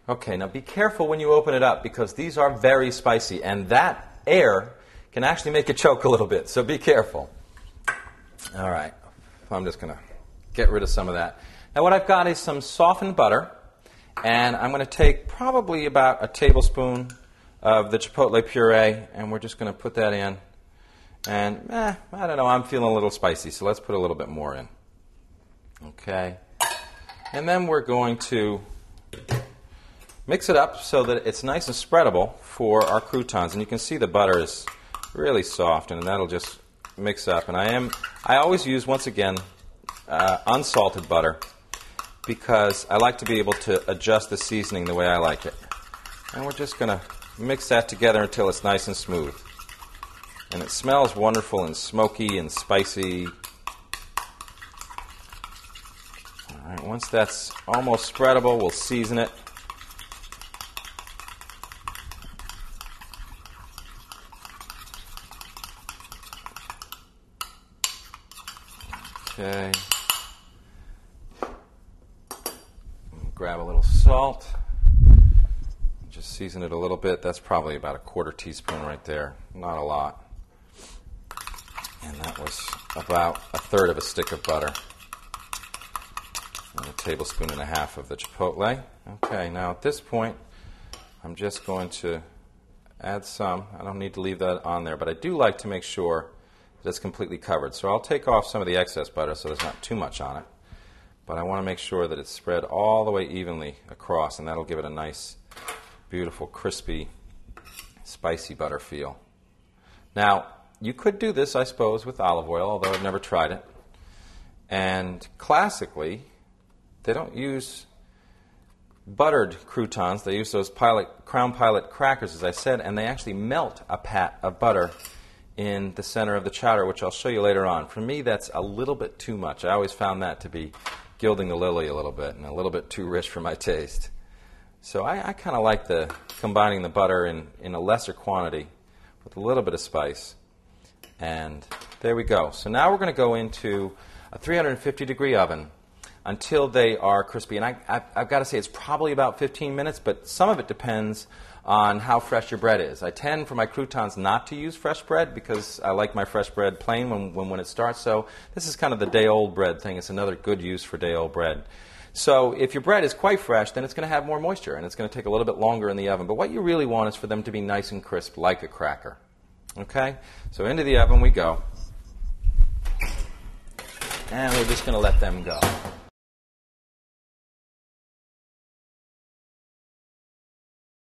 Okay, now be careful when you open it up because these are very spicy, and that air can actually make it choke a little bit, so be careful. All right, I'm just going to get rid of some of that. Now what I've got is some softened butter, and I'm going to take probably about a tablespoon of the chipotle puree, and we're just going to put that in. And, I don't know, I'm feeling a little spicy, so let's put a little bit more in. Okay. And then we're going to mix it up so that it's nice and spreadable for our croutons. And you can see the butter is really soft, and that'll just mix up. And I always use, once again, unsalted butter because I like to be able to adjust the seasoning the way I like it. And we're just going to mix that together until it's nice and smooth. And it smells wonderful and smoky and spicy. All right, once that's almost spreadable, we'll season it. Okay. Grab a little salt. Just season it a little bit. That's probably about a quarter teaspoon right there. Not a lot. And that was about a third of a stick of butter. And a tablespoon and a half of the chipotle. Okay, now at this point, I'm just going to add some. I don't need to leave that on there, but I do like to make sure that it's completely covered. So I'll take off some of the excess butter so there's not too much on it. But I want to make sure that it's spread all the way evenly across, and that'll give it a nice, beautiful, crispy, spicy butter feel. Now, you could do this, I suppose, with olive oil, although I've never tried it. And classically, they don't use buttered croutons. They use those Crown Pilot crackers, as I said, and they actually melt a pat of butter in the center of the chowder, which I'll show you later on. For me, that's a little bit too much. I always found that to be gilding the lily a little bit and a little bit too rich for my taste. So I kind of like combining the butter in a lesser quantity with a little bit of spice. And there we go. So now we're going to go into a 350-degree oven until they are crispy. And I've got to say it's probably about 15 minutes, but some of it depends on how fresh your bread is. I tend for my croutons not to use fresh bread because I like my fresh bread plain when it starts. So this is kind of the day-old bread thing. It's another good use for day-old bread. So if your bread is quite fresh, then it's going to have more moisture, and it's going to take a little bit longer in the oven. But what you really want is for them to be nice and crisp like a cracker. Okay? So into the oven we go. And we're just going to let them go.